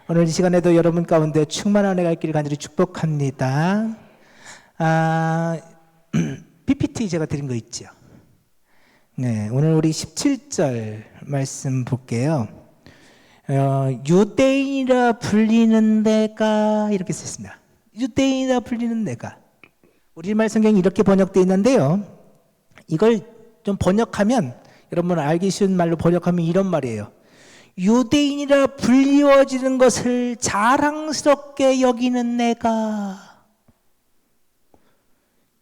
오늘 이 시간에도 여러분 가운데 충만한 은혜가 있기를 간절히 축복합니다. PPT 제가 드린 거 있죠? 네, 오늘 우리 17절 말씀 볼게요. 유대인이라 불리는 내가, 이렇게 썼습니다. 유대인이라 불리는 내가. 우리말 성경이 이렇게 번역되어 있는데요, 이걸 좀 번역하면, 여러분 알기 쉬운 말로 번역하면 이런 말이에요. 유대인이라 불리워지는 것을 자랑스럽게 여기는 내가.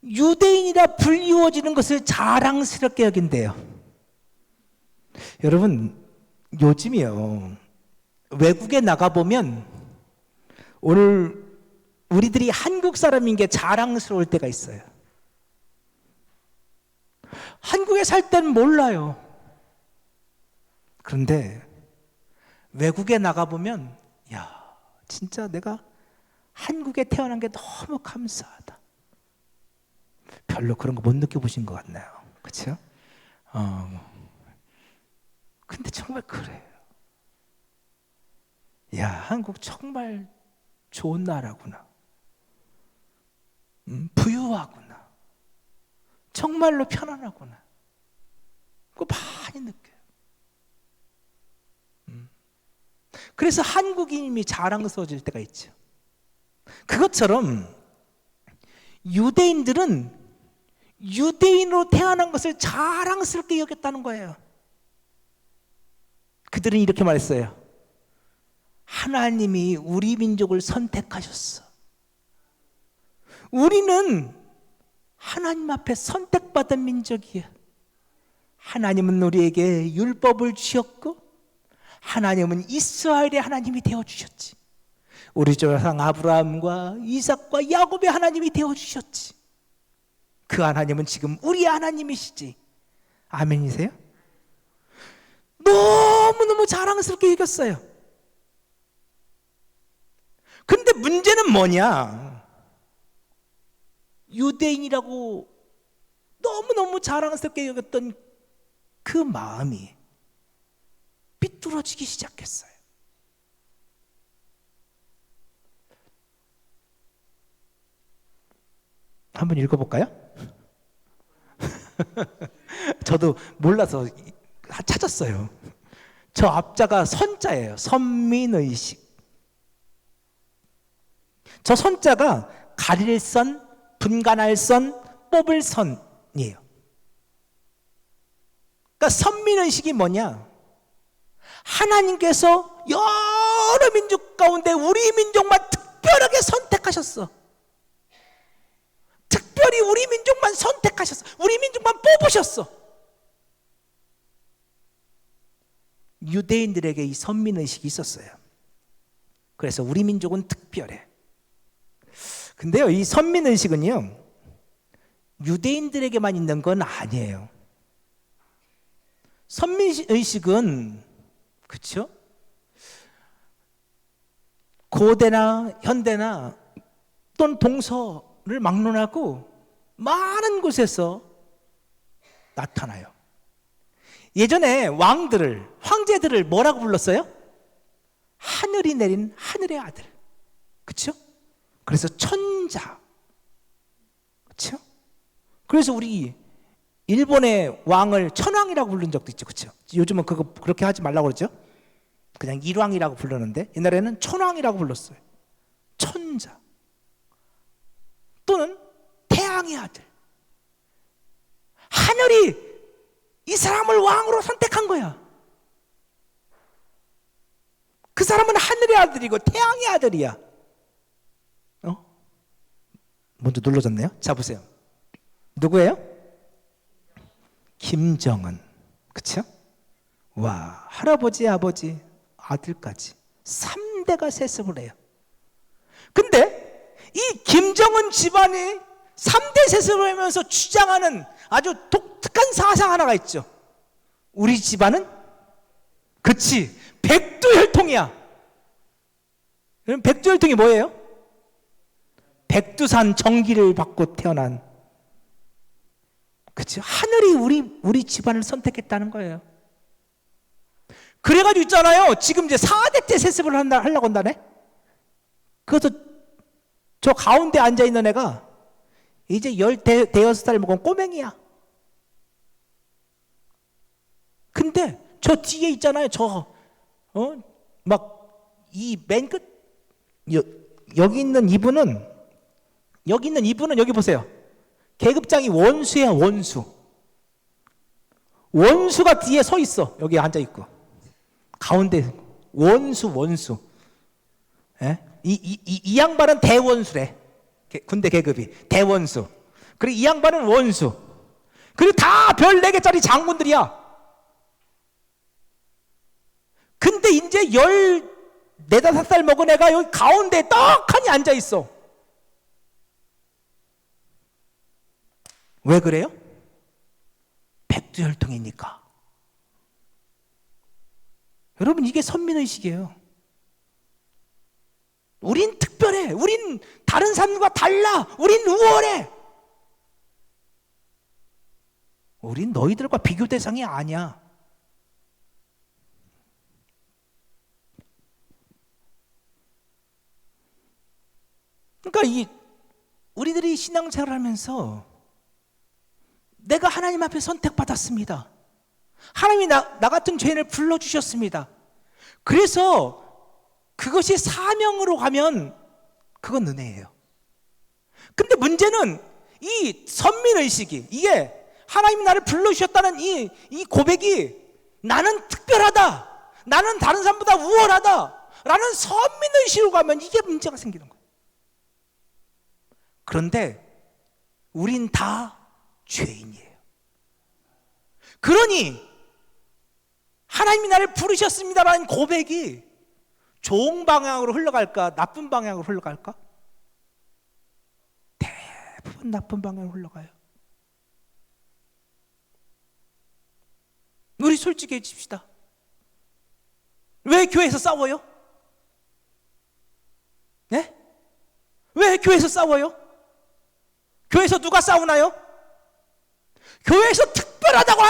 유대인이라 불리워지는 것을 자랑스럽게 여긴대요. 여러분, 요즘이요, 외국에 나가보면 오늘 우리들이 한국 사람인 게 자랑스러울 때가 있어요. 한국에 살 때는 몰라요. 그런데 외국에 나가보면, 야, 진짜 내가 한국에 태어난 게 너무 감사하다. 별로 그런 거 못 느껴보신 것 같나요? 그렇죠? 근데 정말 그래요. 야, 한국 정말 좋은 나라구나. 부유하구나. 정말로 편안하구나. 그거 많이 느껴요. 그래서 한국인이 자랑스러워질 때가 있죠. 그것처럼 유대인들은 유대인으로 태어난 것을 자랑스럽게 여겼다는 거예요. 그들은 이렇게 말했어요. 하나님이 우리 민족을 선택하셨어. 우리는 하나님 앞에 선택받은 민족이야. 하나님은 우리에게 율법을 주셨고 하나님은 이스라엘의 하나님이 되어주셨지. 우리 조상 아브라함과 이삭과 야곱의 하나님이 되어주셨지. 그 하나님은 지금 우리 하나님이시지. 아멘이세요? 너무너무 자랑스럽게 여겼어요. 근데 문제는 뭐냐? 유대인이라고 너무너무 자랑스럽게 여겼던 그 마음이 삐뚤어지기 시작했어요. 한번 읽어볼까요? 저도 몰라서 찾았어요. 저 앞자가 선자예요. 선민의식. 저 선자가 가릴 선, 분간할 선, 뽑을 선이에요. 그러니까 선민의식이 뭐냐? 하나님께서 여러 민족 가운데 우리 민족만 특별하게 선택하셨어. 특별히 우리 민족만 선택하셨어. 우리 민족만 뽑으셨어. 유대인들에게 이 선민의식이 있었어요. 그래서 우리 민족은 특별해. 근데요, 이 선민의식은요, 유대인들에게만 있는 건 아니에요. 선민의식은, 그렇죠? 고대나 현대나 또는 동서를 막론하고 많은 곳에서 나타나요. 예전에 왕들을, 황제들을 뭐라고 불렀어요? 하늘이 내린 하늘의 아들. 그렇죠? 그래서 천자. 그렇죠? 그래서 우리 일본의 왕을 천왕이라고 부른 적도 있죠. 그렇죠? 요즘은 그거 그렇게 하지 말라고 그러죠? 그냥 일왕이라고 부르는데 옛날에는 천왕이라고 불렀어요. 천자. 또는 태양의 아들. 하늘이 이 사람을 왕으로 선택한 거야. 그 사람은 하늘의 아들이고 태양의 아들이야. 먼저 눌러졌네요. 자, 보세요. 누구예요? 김정은. 그쵸? 와, 할아버지, 아버지, 아들까지 3대가 세습을 해요. 근데 이 김정은 집안이 3대 세습을 하면서 주장하는 아주 독특한 사상 하나가 있죠. 우리 집안은, 그치, 백두혈통이야. 그럼 백두혈통이 뭐예요? 백두산 정기를 받고 태어난, 그치, 하늘이 우리 집안을 선택했다는 거예요. 그래가지고 있잖아요. 지금 이제 4대째 세습을 하려고 한다네. 그래서 저 가운데 앉아있는 애가 이제 대여섯 살 먹은 꼬맹이야. 근데 저 뒤에 있잖아요. 막 이 맨 끝 여기 있는 이분은 여기 보세요. 계급장이 원수야, 원수. 원수가 뒤에 서 있어. 여기 앉아 있고. 가운데 원수. 예? 이 양반은 대원수래. 군대 계급이 대원수. 그리고 이 양반은 원수. 그리고 다 별 4개짜리 장군들이야. 근데 이제 14~15살 먹은 애가 여기 가운데 떡하니 앉아 있어. 왜 그래요? 백두혈통이니까. 여러분, 이게 선민의식이에요. 우린 특별해. 우린 다른 사람과 달라. 우린 우월해. 우린 너희들과 비교 대상이 아니야. 그러니까 우리들이 신앙생활을 하면서 내가 하나님 앞에 선택받았습니다. 하나님이 나 같은 죄인을 불러주셨습니다. 그래서 그것이 사명으로 가면 그건 은혜예요. 근데 문제는 이 선민의식이, 이게 하나님이 나를 불러주셨다는 이 고백이 나는 특별하다, 나는 다른 사람보다 우월하다 라는 선민의식으로 가면 이게 문제가 생기는 거예요. 그런데 우린 다 죄인이에요. 그러니 하나님이 나를 부르셨습니다라는 고백이 좋은 방향으로 흘러갈까, 나쁜 방향으로 흘러갈까? 대부분 나쁜 방향으로 흘러가요. 우리 솔직해집시다. 왜 교회에서 싸워요? 네? 왜 교회에서 싸워요? 교회에서 누가 싸우나요? 교회에서 특별하다고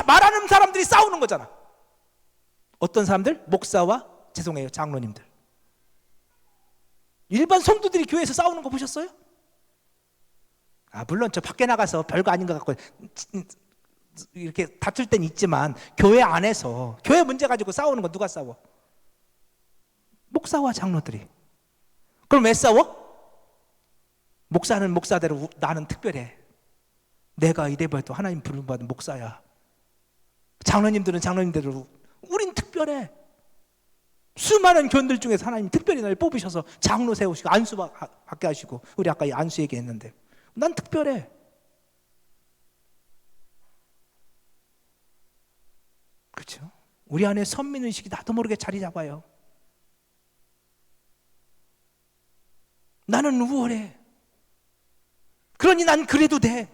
말하는 사람들이 싸우는 거잖아. 어떤 사람들? 목사와, 죄송해요, 장로님들. 일반 성도들이 교회에서 싸우는 거 보셨어요? 물론 저 밖에 나가서 별거 아닌 것 같고 이렇게 다툴 땐 있지만, 교회 안에서 교회 문제 가지고 싸우는 거 누가 싸워? 목사와 장로들이. 그럼 왜 싸워? 목사는 목사대로 나는 특별해. 내가 이래봐도 하나님 부름받은 목사야. 장로님들은 장로님대로 우린 특별해. 수많은 교인들 중에서 하나님 특별히 날 뽑으셔서 장로 세우시고 안수 받게 하시고, 우리 아까 안수 얘기했는데 난 특별해. 그렇죠? 우리 안에 선민의식이 나도 모르게 자리 잡아요. 나는 우월해. 그러니 난 그래도 돼.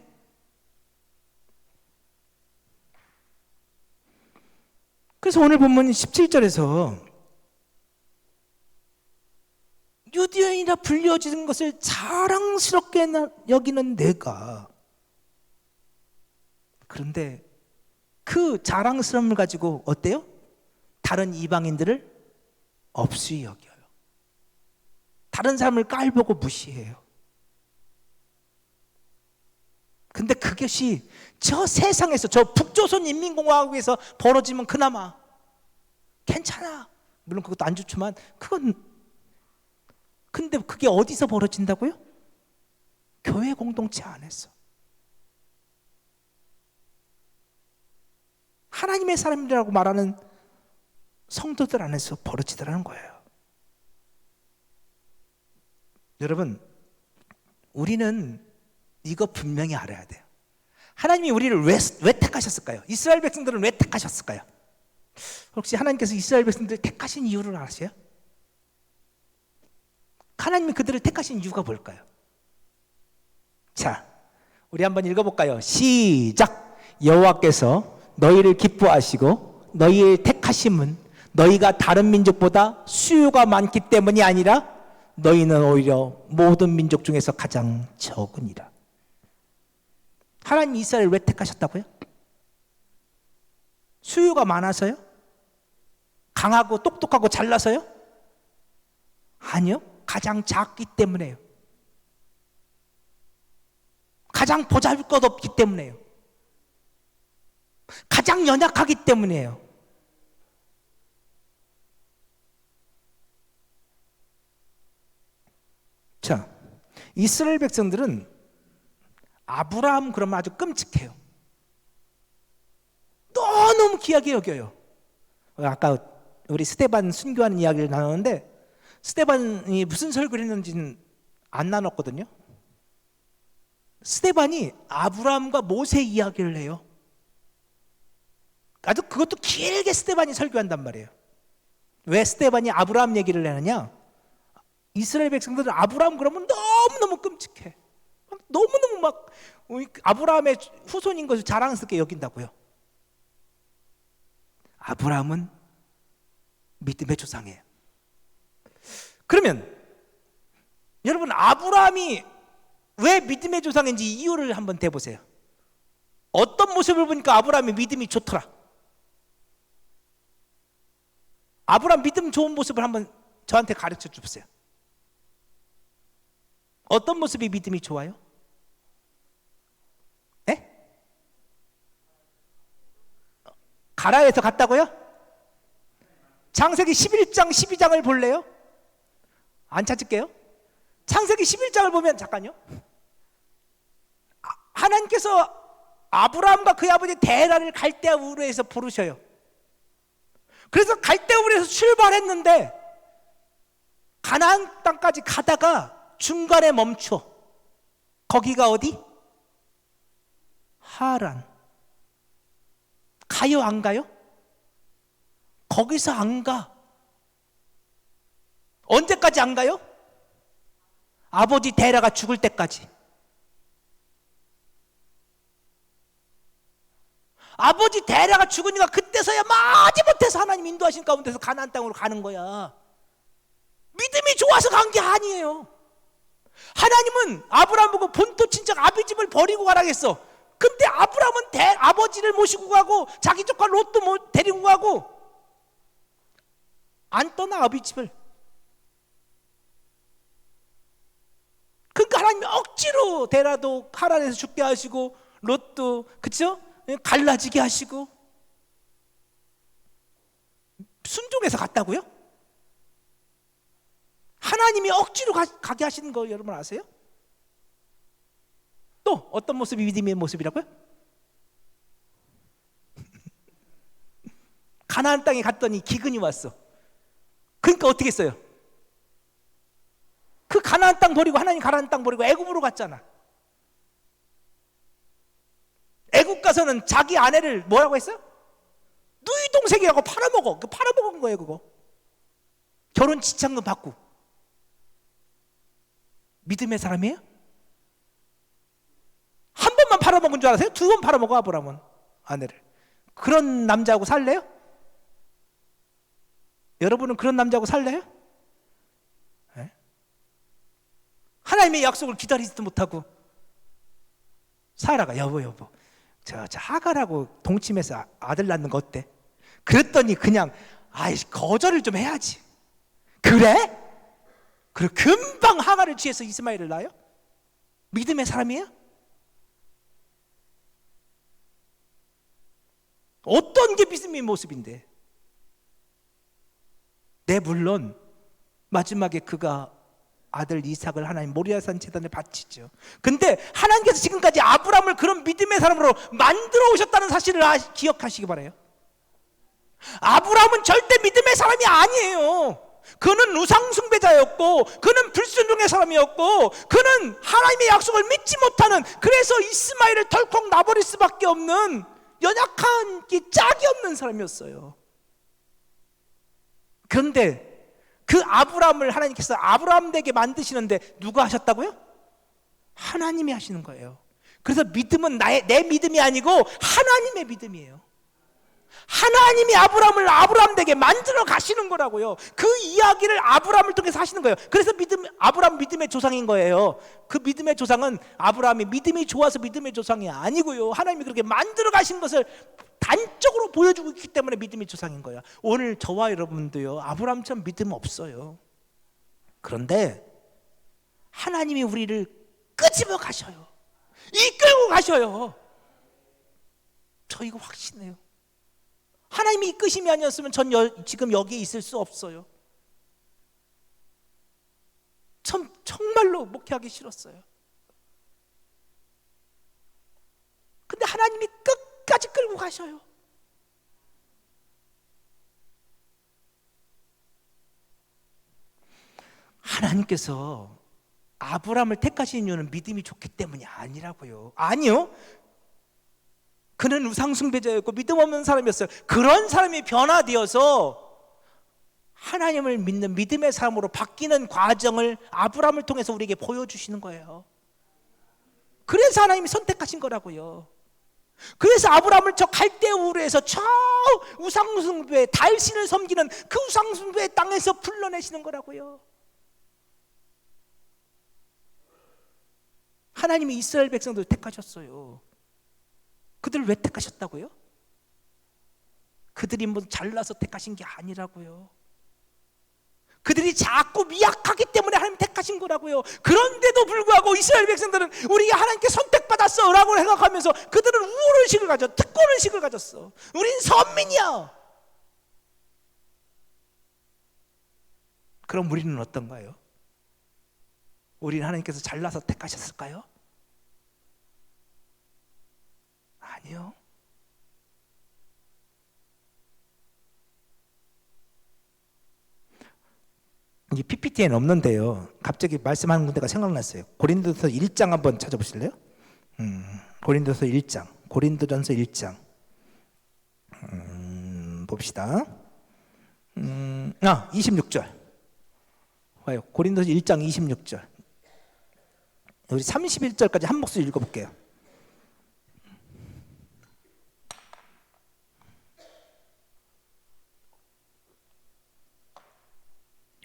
그래서 오늘 본문 17절에서 유대인이라 불려지는 것을 자랑스럽게 여기는 내가, 그런데 그 자랑스러움을 가지고 어때요? 다른 이방인들을 업수히 여겨요. 다른 사람을 깔보고 무시해요. 근데 그것이 저 세상에서, 저 북조선 인민공화국에서 벌어지면 그나마 괜찮아. 물론 그것도 안 좋지만 근데 그게 어디서 벌어진다고요? 교회 공동체 안에서. 하나님의 사람이라고 말하는 성도들 안에서 벌어지더라는 거예요. 여러분, 우리는 이거 분명히 알아야 돼요. 하나님이 우리를 왜 택하셨을까요? 이스라엘 백성들은 왜 택하셨을까요? 혹시 하나님께서 이스라엘 백성들을 택하신 이유를 아세요? 하나님이 그들을 택하신 이유가 뭘까요? 자, 우리 한번 읽어볼까요? 시작! 여호와께서 너희를 기뻐하시고 너희의 택하심은 너희가 다른 민족보다 수요가 많기 때문이 아니라 너희는 오히려 모든 민족 중에서 가장 적으니라. 하나님 이스라엘을 왜 택하셨다고요? 수요가 많아서요? 강하고 똑똑하고 잘나서요? 아니요. 가장 작기 때문에요. 가장 보잘것없기 때문에요. 가장 연약하기 때문이에요. 자, 이스라엘 백성들은 아브라함 그러면 아주 끔찍해요. 너무 귀하게 여겨요. 아까 우리 스데반 순교하는 이야기를 나누는데 스데반이 무슨 설교를 했는지는 안 나눴거든요. 스데반이 아브라함과 모세 이야기를 해요. 아주 그것도 길게 스데반이 설교한단 말이에요. 왜 스데반이 아브라함 얘기를 하느냐? 이스라엘 백성들은 아브라함 그러면 너무너무 끔찍해. 너무너무 막 아브라함의 후손인 것을 자랑스럽게 여긴다고요. 아브라함은 믿음의 조상이에요. 그러면 여러분, 아브라함이 왜 믿음의 조상인지 이유를 한번 대보세요. 어떤 모습을 보니까 아브라함의 믿음이 좋더라? 아브라함 믿음 좋은 모습을 한번 저한테 가르쳐 주세요. 어떤 모습이 믿음이 좋아요? 네? 가라에서 갔다고요? 창세기 11장 12장을 볼래요? 안 찾을게요. 창세기 11장을 보면, 잠깐요, 하나님께서 아브라함과 그의 아버지 데라를 갈대아 우르에서 부르셔요. 그래서 갈대아 우르에서 출발했는데 가나안 땅까지 가다가 중간에 멈춰. 거기가 어디? 하란. 가요, 안 가요? 거기서 안 가. 언제까지 안 가요? 아버지 데라가 죽을 때까지. 아버지 데라가 죽으니까 그때서야 마지못해서 하나님 인도하신 가운데서 가나안 땅으로 가는 거야. 믿음이 좋아서 간 게 아니에요. 하나님은 아브라함 보고 본토 친척 아비집을 버리고 가라겠어. 근데 아브라함은 아버지를 모시고 가고 자기 조카 롯도 데리고 가고 안 떠나, 아비집을. 그러니까 하나님이 억지로 데라도 하란에서 죽게 하시고 롯도, 그쵸? 갈라지게 하시고. 순종해서 갔다고요? 하나님이 억지로 가게 하시는 거 여러분 아세요? 또 어떤 모습이 믿음의 모습이라고요? 가나안 땅에 갔더니 기근이 왔어. 그러니까 어떻게 했어요? 그 가나안 땅 버리고, 하나님 가나안 땅 버리고 애굽으로 갔잖아. 애굽 가서는 자기 아내를 뭐라고 했어요? 누이 동생이라고 팔아먹어. 그 팔아먹은 거예요, 그거. 결혼 지참금 받고. 믿음의 사람이에요? 한 번만 팔아먹은 줄 알았어요? 두 번 팔아먹어, 아브라함은 아내를. 그런 남자하고 살래요? 여러분은 그런 남자하고 살래요? 네? 하나님의 약속을 기다리지도 못하고 사라가 여보 저 하갈하고 동침해서 아들 낳는 거 어때? 그랬더니 그냥 거절을 좀 해야지. 그래? 그리고 금방 하갈을 취해서 이스마엘을 낳아요? 믿음의 사람이에요? 어떤 게 믿음의 모습인데? 네, 물론 마지막에 그가 아들 이삭을 하나님 모리아산 제단에 바치죠. 근데 하나님께서 지금까지 아브라함을 그런 믿음의 사람으로 만들어 오셨다는 사실을 기억하시기 바라요. 아브라함은 절대 믿음의 사람이 아니에요. 그는 우상 숭배자였고, 그는 불순종의 사람이었고, 그는 하나님의 약속을 믿지 못하는, 그래서 이스마엘을 덜컥 놔버릴 수밖에 없는 연약한, 짝이 없는 사람이었어요. 그런데 그 아브라함을 하나님께서 아브라함 되게 만드시는데 누가 하셨다고요? 하나님이 하시는 거예요. 그래서 믿음은 내 믿음이 아니고 하나님의 믿음이에요. 하나님이 아브라함을 아브라함 되게 만들어 가시는 거라고요. 그 이야기를 아브라함을 통해서 하시는 거예요. 그래서 아브라함 믿음의 조상인 거예요. 그 믿음의 조상은 아브라함이 믿음이 좋아서 믿음의 조상이 아니고요. 하나님이 그렇게 만들어 가신 것을 단적으로 보여주고 있기 때문에 믿음의 조상인 거예요. 오늘 저와 여러분도요, 아브라함처럼 믿음 없어요. 그런데 하나님이 우리를 끄집어 가셔요. 이끌고 가셔요. 저 이거 확신해요. 하나님이 이끄심이 아니었으면 전 지금 여기에 있을 수 없어요. 정말로 목회하기 싫었어요. 근데 하나님이 끝까지 끌고 가셔요. 하나님께서 아브라함을 택하신 이유는 믿음이 좋기 때문이 아니라고요. 아니요. 그는 우상숭배자였고 믿음 없는 사람이었어요. 그런 사람이 변화되어서 하나님을 믿는 믿음의 사람으로 바뀌는 과정을 아브라함을 통해서 우리에게 보여주시는 거예요. 그래서 하나님이 선택하신 거라고요. 그래서 아브라함을 저 갈대우르에서 저 우상숭배 달신을 섬기는 그 우상숭배의 땅에서 불러내시는 거라고요. 하나님이 이스라엘 백성들을 택하셨어요. 그들을 왜 택하셨다고요? 그들이 뭐 잘나서 택하신 게 아니라고요. 그들이 작고 미약하기 때문에 하나님 택하신 거라고요. 그런데도 불구하고 이스라엘 백성들은 우리가 하나님께 선택받았어 라고 생각하면서 그들은 우월의식을 가졌어. 특권의식을 가졌어. 우린 선민이야. 그럼 우리는 어떤가요? 우리는 하나님께서 잘나서 택하셨을까요? 아니요. 이 PPT에는 없는데요. 갑자기 말씀하는 군데가 생각났어요. 고린도서 1장 한번 찾아보실래요? 고린도서 1장, 고린도전서 1장. 봅시다. 26절. 봐요. 고린도서 1장 26절. 우리 31절까지 한 목소리 읽어볼게요.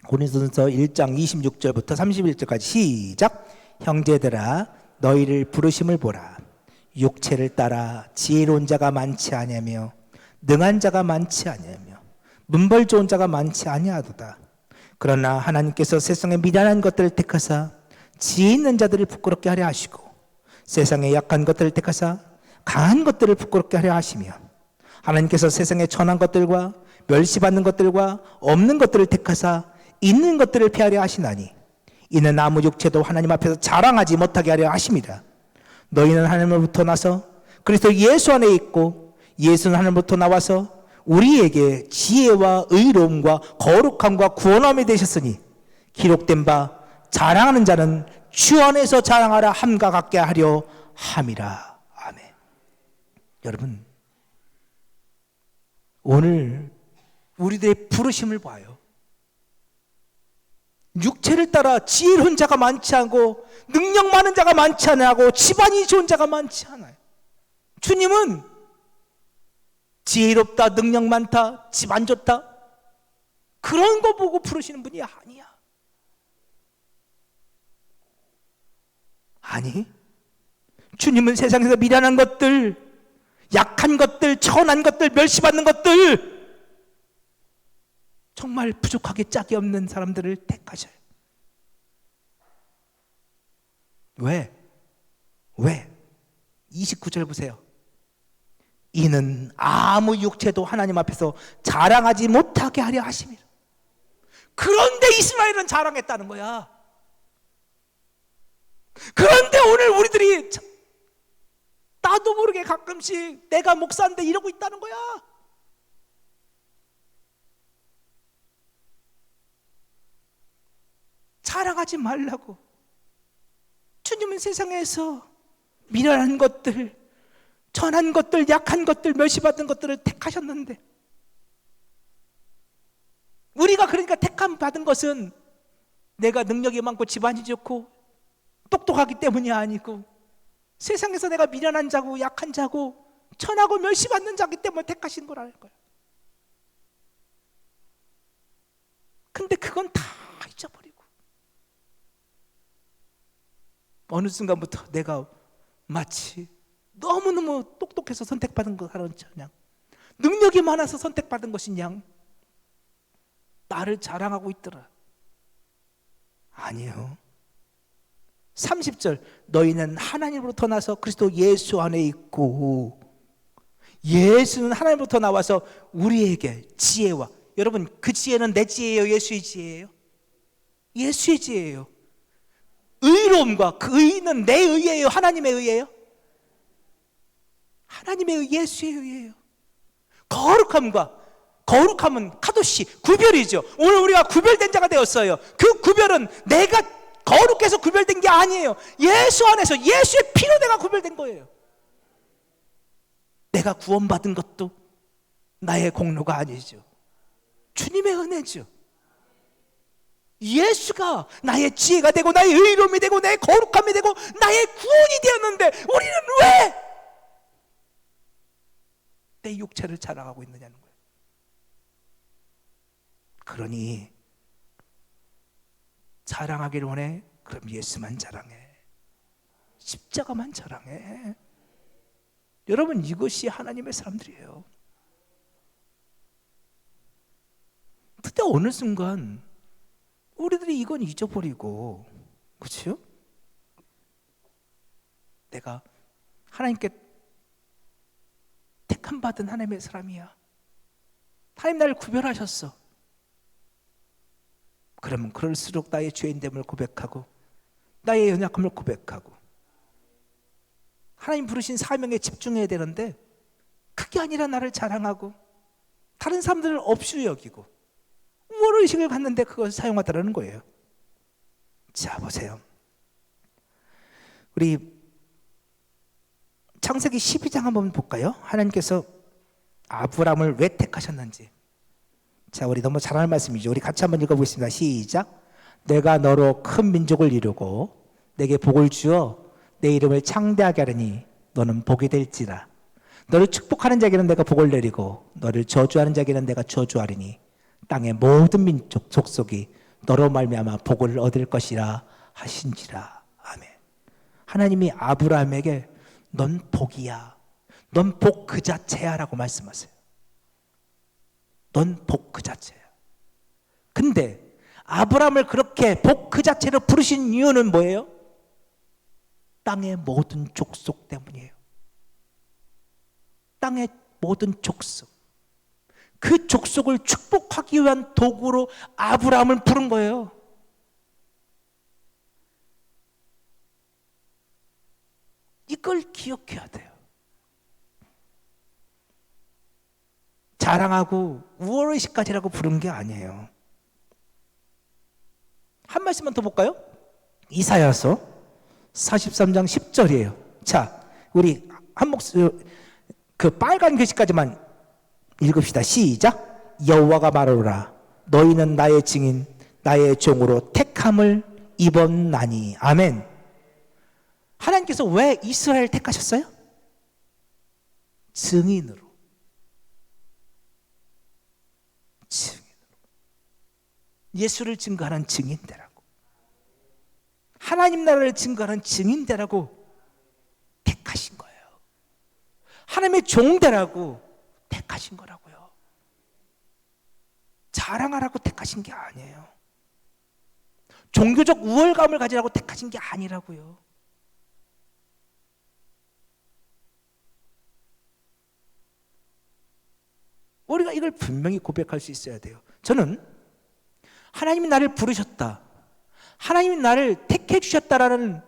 고린도전서 1장 26절부터 31절까지 시작. 형제들아 너희를 부르심을 보라. 육체를 따라 지혜로운 자가 많지 아니하며 능한 자가 많지 아니하며 문벌 좋은 자가 많지 아니하도다. 그러나 하나님께서 세상의 미련한 것들을 택하사 지혜 있는 자들을 부끄럽게 하려 하시고 세상의 약한 것들을 택하사 강한 것들을 부끄럽게 하려 하시며 하나님께서 세상의 천한 것들과 멸시받는 것들과 없는 것들을 택하사 있는 것들을 피하려 하시나니 이는 아무 육체도 하나님 앞에서 자랑하지 못하게 하려 하심이라. 너희는 하나님으로부터 나서 그리스도 예수 안에 있고 예수는 하나님으로부터 나와서 우리에게 지혜와 의로움과 거룩함과 구원함이 되셨으니 기록된 바 자랑하는 자는 주 안에서 자랑하라 함과 같게 하려 함이라. 아멘. 여러분, 오늘 우리들의 부르심을 봐요. 육체를 따라 지혜로운 자가 많지 않고 능력 많은 자가 많지 않고 집안이 좋은 자가 많지 않아요. 주님은 지혜롭다, 능력 많다, 집안 좋다 그런 거 보고 부르시는 분이 아니야. 아니, 주님은 세상에서 미련한 것들, 약한 것들, 천한 것들, 멸시받는 것들, 정말 부족하게 짝이 없는 사람들을 택하셔요. 왜? 29절 보세요. 이는 아무 육체도 하나님 앞에서 자랑하지 못하게 하려 하심이라. 그런데 이스라엘은 자랑했다는 거야. 그런데 오늘 우리들이 나도 모르게 가끔씩 내가 목사인데 이러고 있다는 거야. 자랑하지 말라고. 주님은 세상에서 미련한 것들, 천한 것들, 약한 것들, 멸시받은 것들을 택하셨는데 우리가 그러니까 택함 받은 것은 내가 능력이 많고 집안이 좋고 똑똑하기 때문이 아니고 세상에서 내가 미련한 자고 약한 자고 천하고 멸시받는 자기 때문에 택하신 거라는 거예요. 근데 그건 다 잊어버리고 어느 순간부터 내가 마치 너무너무 똑똑해서 선택받은 것처럼 능력이 많아서 선택받은 것인 양 나를 자랑하고 있더라. 아니요. 30절 너희는 하나님으로부터 나서 그리스도 예수 안에 있고 예수는 하나님으로부터 나와서 우리에게 지혜와 여러분 그 지혜는 내 지혜예요? 예수의 지혜예요? 예수의 지혜예요. 의로움과 그 의는 내 의예요? 하나님의 의예요? 하나님의 의, 예수의 의예요. 거룩함은 카도시 구별이죠. 오늘 우리가 구별된 자가 되었어요. 그 구별은 내가 거룩해서 구별된 게 아니에요. 예수 안에서 예수의 피로 내가 구별된 거예요. 내가 구원받은 것도 나의 공로가 아니죠. 주님의 은혜죠. 예수가 나의 지혜가 되고 나의 의로움이 되고 나의 거룩함이 되고 나의 구원이 되었는데 우리는 왜 내 육체를 자랑하고 있느냐는 거예요. 그러니 자랑하기를 원해? 그럼 예수만 자랑해. 십자가만 자랑해. 여러분 이것이 하나님의 사람들이에요. 근데 어느 순간 우리들이 이건 잊어버리고, 그렇죠? 내가 하나님께 택함 받은 하나님의 사람이야. 하나님 나를 구별하셨어. 그러면 그럴수록 나의 죄인됨을 고백하고 나의 연약함을 고백하고 하나님 부르신 사명에 집중해야 되는데 그게 아니라 나를 자랑하고 다른 사람들을 없이 여기고 우월의식을 갖는데 그것을 사용하더라는 거예요. 자 보세요. 우리 창세기 12장 한번 볼까요? 하나님께서 아브라함을 왜 택하셨는지. 자, 우리 너무 잘하는 말씀이죠. 우리 같이 한번 읽어보겠습니다. 시작. 내가 너로 큰 민족을 이루고 내게 복을 주어 내 이름을 창대하게 하리니 너는 복이 될지라. 너를 축복하는 자에게는 내가 복을 내리고 너를 저주하는 자에게는 내가 저주하리니 땅의 모든 민족 족속이 너로 말미암아 복을 얻을 것이라 하신지라. 아멘. 하나님이 아브라함에게 넌 복이야. 넌 복 그 자체야 라고 말씀하세요. 넌 복 그 자체야. 근데 아브라함을 그렇게 복 그 자체로 부르신 이유는 뭐예요? 땅의 모든 족속 때문이에요. 땅의 모든 족속. 그 족속을 축복하기 위한 도구로 아브라함을 부른 거예요. 이걸 기억해야 돼요. 자랑하고 우월의식까지라고 부른 게 아니에요. 한 말씀만 더 볼까요? 이사야서 43장 10절이에요. 자, 우리 한 목소리 그 빨간 글씨까지만 읽읍시다. 시작. 여호와가 말하노라 너희는 나의 증인 나의 종으로 택함을 입었나니. 아멘. 하나님께서 왜 이스라엘 택하셨어요? 증인으로. 예수를 증거하는 증인되라고. 하나님 나라를 증거하는 증인되라고 택하신 거예요. 하나님의 종되라고 택하신 거라고요. 자랑하라고 택하신 게 아니에요. 종교적 우월감을 가지라고 택하신 게 아니라고요. 우리가 이걸 분명히 고백할 수 있어야 돼요. 저는 하나님이 나를 부르셨다, 하나님이 나를 택해 주셨다라는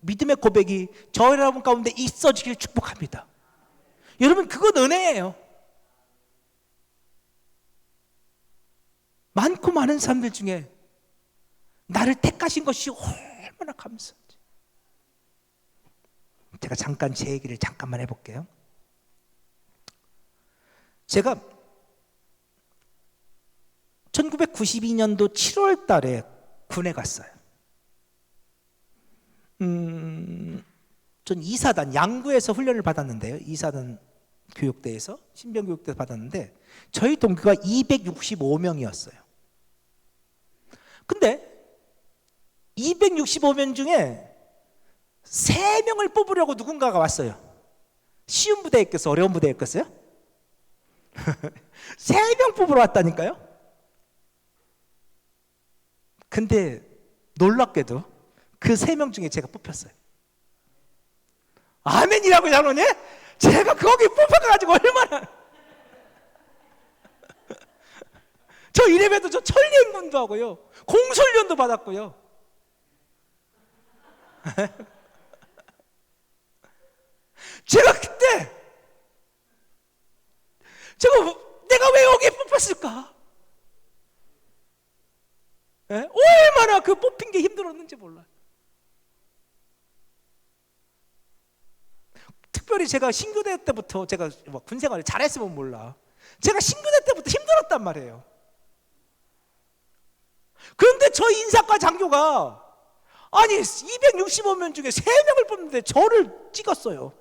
믿음의 고백이 저 여러분 가운데 있어지길 축복합니다. 여러분 그건 은혜예요. 많고 많은 사람들 중에 나를 택하신 것이 얼마나 감사한지. 제가 잠깐 제 얘기를 잠깐만 해볼게요. 제가 1992년도 7월 달에 군에 갔어요. 전 이사단, 양구에서 훈련을 받았는데요. 이사단 교육대에서 신병교육대 받았는데 저희 동기가 265명이었어요. 근데 265명 중에 3명을 뽑으려고 누군가가 왔어요. 쉬운 부대에 있겠어? 어려운 부대에 있겠어요? 3명 뽑으러 왔다니까요. 근데 놀랍게도 그 3명 중에 제가 뽑혔어요. 아멘이라고 장로님? 제가 거기 뽑혀가지고 얼마나 저 이래봬도 저 천리행군도 하고요, 공설련도 받았고요. 제가 그때 내가 왜 여기에 뽑혔을까? 얼마나 그 뽑힌 게 힘들었는지 몰라요. 특별히 제가 신교대 때부터, 제가 군생활을 잘했으면 몰라, 제가 신교대 때부터 힘들었단 말이에요. 그런데 저 인사과 장교가 아니 265명 중에 3명을 뽑는데 저를 찍었어요.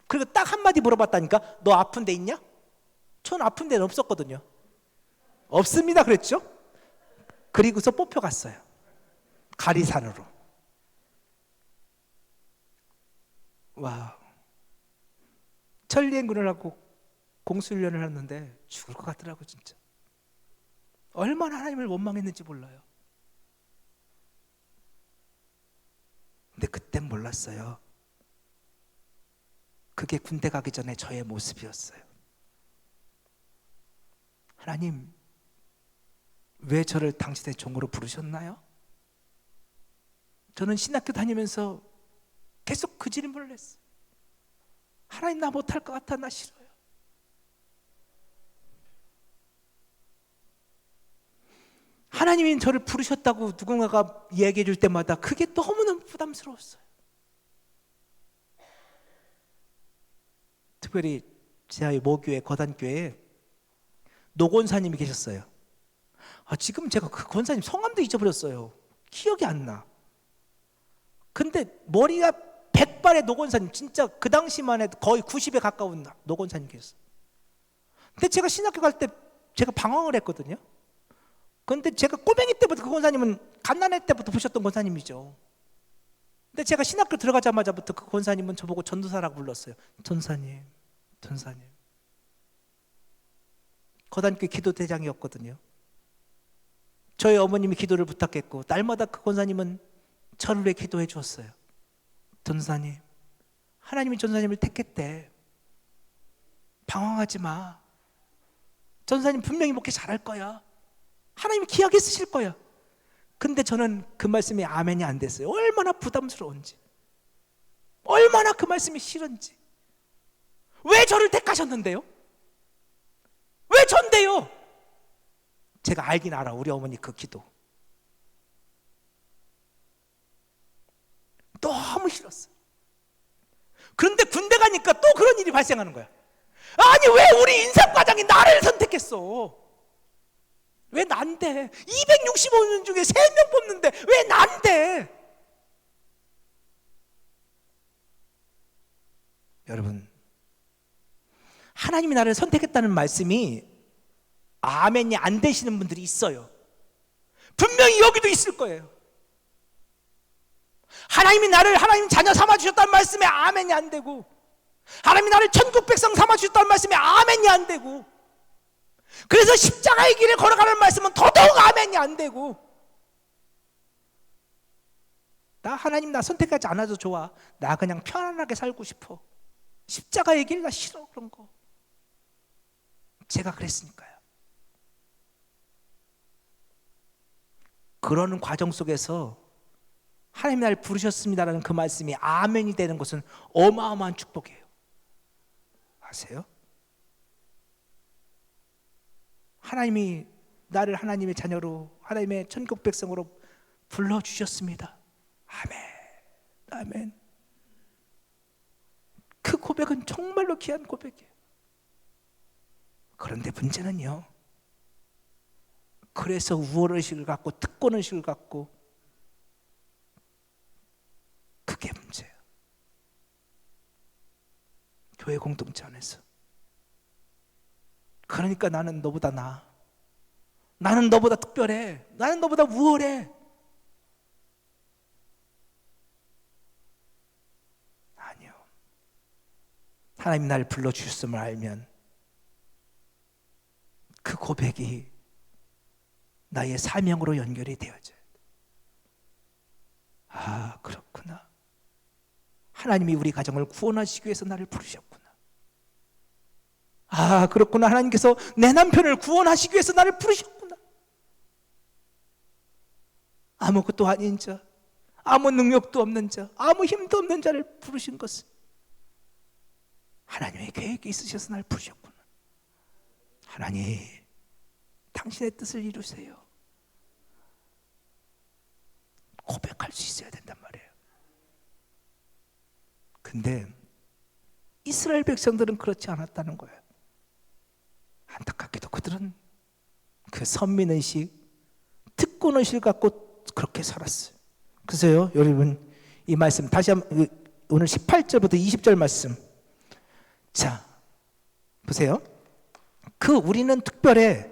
그리고 딱 한마디 물어봤다니까. 너 아픈 데 있냐? 전 아픈 데는 없었거든요. 없습니다 그랬죠. 그리고서 뽑혀갔어요. 가리산으로. 와, 천리행군을 하고 공수훈련을 했는데 죽을 것 같더라고 진짜. 얼마나 하나님을 원망했는지 몰라요. 근데 그땐 몰랐어요. 그게 군대 가기 전에 저의 모습이었어요. 하나님, 왜 저를 당신의 종으로 부르셨나요? 저는 신학교 다니면서 계속 그 질문을 했어요. 하나님, 나 못할 것 같아, 나 싫어요. 하나님이 저를 부르셨다고 누군가가 얘기해 줄 때마다 그게 너무너무 부담스러웠어요. 특별히 저희 모교회, 거단교회에 노권사님이 계셨어요. 지금 제가 그 권사님 성함도 잊어버렸어요. 기억이 안 나. 근데 머리가 백발의 노권사님, 진짜 그 당시만 해도 거의 90에 가까운 노권사님 계셨어요. 근데 제가 신학교 갈 때 제가 방황을 했거든요. 근데 제가 꼬맹이 때부터 그 권사님은 갓난애 때부터 보셨던 권사님이죠. 근데 제가 신학교 들어가자마자부터 그 권사님은 저보고 전도사라고 불렀어요. 전사님, 전사님. 거단교회 기도대장이었거든요. 저희 어머님이 기도를 부탁했고 날마다 그 권사님은 저를 위해 기도해 주었어요. 전사님, 하나님이 전사님을 택했대. 방황하지 마. 전사님 분명히 목회 잘할 거야. 하나님이 귀하게 쓰실 거야. 근데 저는 그 말씀이 아멘이 안 됐어요. 얼마나 부담스러운지, 얼마나 그 말씀이 싫은지. 왜 저를 택하셨는데요? 왜 전데요? 제가 알긴 알아, 우리 어머니 그 기도. 너무 싫었어요. 그런데 군대 가니까 또 그런 일이 발생하는 거야. 아니, 왜 우리 인사과장이 나를 선택했어? 왜 난데? 265명 중에 3명 뽑는데 왜 난데? 여러분, 하나님이 나를 선택했다는 말씀이 아멘이 안 되시는 분들이 있어요. 분명히 여기도 있을 거예요. 하나님이 나를 하나님 자녀 삼아주셨다는 말씀에 아멘이 안 되고, 하나님이 나를 천국 백성 삼아주셨다는 말씀에 아멘이 안 되고, 그래서 십자가의 길을 걸어가는 말씀은 더더욱 아멘이 안 되고, 나 하나님 나 선택하지 않아도 좋아, 나 그냥 편안하게 살고 싶어, 십자가의 길 나 싫어, 그런 거. 제가 그랬으니까요. 그러는 과정 속에서 하나님이 나를 부르셨습니다라는 그 말씀이 아멘이 되는 것은 어마어마한 축복이에요. 아세요? 하나님이 나를 하나님의 자녀로, 하나님의 천국 백성으로 불러주셨습니다. 아멘, 아멘. 그 고백은 정말로 귀한 고백이에요. 그런데 문제는요, 그래서 우월의식을 갖고 특권의식을 갖고, 그게 문제예요. 교회 공동체 안에서. 그러니까 나는 너보다 나아. 나는 너보다 특별해. 나는 너보다 우월해. 아니요. 하나님이 나를 불러주셨음을 알면 그 고백이 나의 사명으로 연결이 되어져요. 아, 그렇구나. 하나님이 우리 가정을 구원하시기 위해서 나를 부르셨구나. 아, 그렇구나. 하나님께서 내 남편을 구원하시기 위해서 나를 부르셨구나. 아무것도 아닌 자, 아무 능력도 없는 자, 아무 힘도 없는 자를 부르신 것은 하나님의 계획이 있으셔서 나를 부르셨구나. 하나님, 당신의 뜻을 이루세요. 고백할 수 있어야 된단 말이에요. 근데 이스라엘 백성들은 그렇지 않았다는 거예요. 안타깝게도 그들은 그 선민의식, 특권의식을 갖고 그렇게 살았어요. 그래서요, 여러분, 이 말씀 다시 한번, 오늘 18절부터 20절 말씀. 자, 보세요. 우리는 특별해.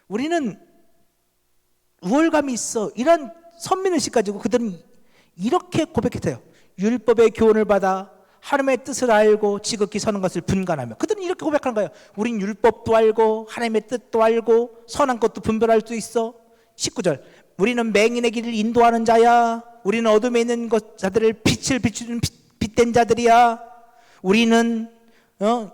우리는 우월감이 있어. 이런 선민의식 가지고 그들은 이렇게 고백했어요. 율법의 교훈을 받아 하나님의 뜻을 알고 지극히 선한 것을 분간하며. 그들은 이렇게 고백하는 거예요. 우린 율법도 알고 하나님의 뜻도 알고 선한 것도 분별할 수 있어. 19절. 우리는 맹인의 길을 인도하는 자야. 우리는 어둠에 있는 자들을 빛을 비추는 빛된 자들이야. 우리는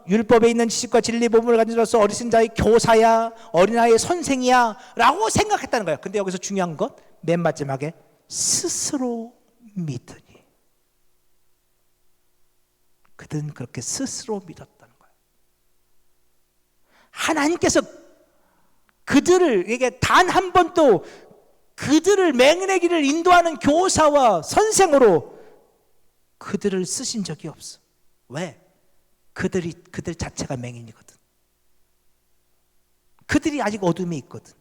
율법에 있는 지식과 진리 보물을 가진 자로서 어리신 자의 교사야. 어린아이의 선생이야 라고 생각했다는 거예요. 근데 여기서 중요한 것, 맨 마지막에 스스로 믿으니. 그들은 그렇게 스스로 믿었다는 거예요. 하나님께서 그들을, 단 한 번도 그들을 맹인의 길을 인도하는 교사와 선생으로 그들을 쓰신 적이 없어. 왜? 그들 자체가 맹인이거든. 그들이 아직 어둠에 있거든.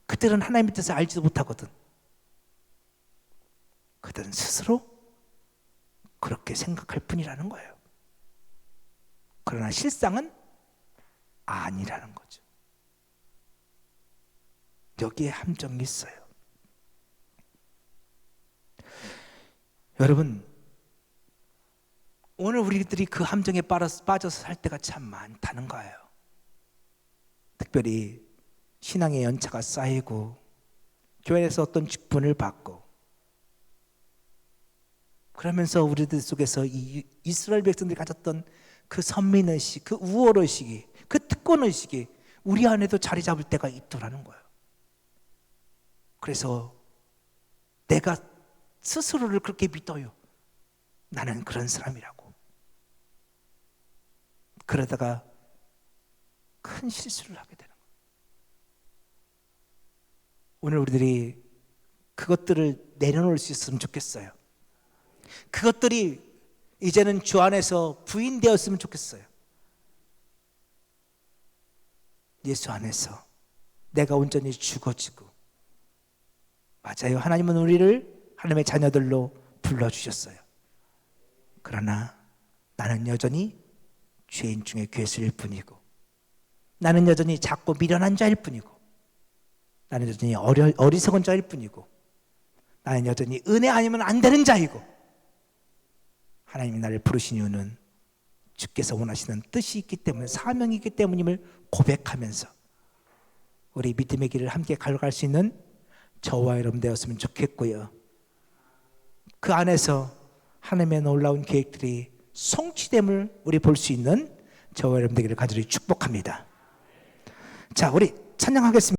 그들은 하나님의 뜻을 알지도 못하거든. 그들은 스스로 그렇게 생각할 뿐이라는 거예요. 그러나 실상은 아니라는 거죠. 여기에 함정이 있어요. 여러분, 오늘 우리들이 그 함정에 빠져서 살 때가 참 많다는 거예요. 특별히 신앙의 연차가 쌓이고 교회에서 어떤 직분을 받고 그러면서 우리들 속에서 이 이스라엘 백성들이 가졌던 그 선민의식, 그 우월의식이, 그 특권의식이 우리 안에도 자리 잡을 때가 있더라는 거예요. 그래서 내가 스스로를 그렇게 믿어요. 나는 그런 사람이라고. 그러다가 큰 실수를 하게 되는 거예요. 오늘 우리들이 그것들을 내려놓을 수 있으면 좋겠어요. 그것들이 이제는 주 안에서 부인되었으면 좋겠어요. 예수 안에서 내가 온전히 죽어지고. 맞아요. 하나님은 우리를 하나님의 자녀들로 불러주셨어요. 그러나 나는 여전히 죄인 중에 괴수일 뿐이고, 나는 여전히 작고 미련한 자일 뿐이고, 나는 여전히 어리석은 자일 뿐이고, 나는 여전히 은혜 아니면 안 되는 자이고, 하나님이 나를 부르신 이유는 주께서 원하시는 뜻이 있기 때문에, 사명이 있기 때문임을 고백하면서 우리 믿음의 길을 함께 걸어갈 수 있는 저와 여러분 되었으면 좋겠고요. 그 안에서 하나님의 놀라운 계획들이 성취됨을 우리 볼 수 있는 저와 여러분 되기를 간절히 축복합니다. 자, 우리 찬양하겠습니다.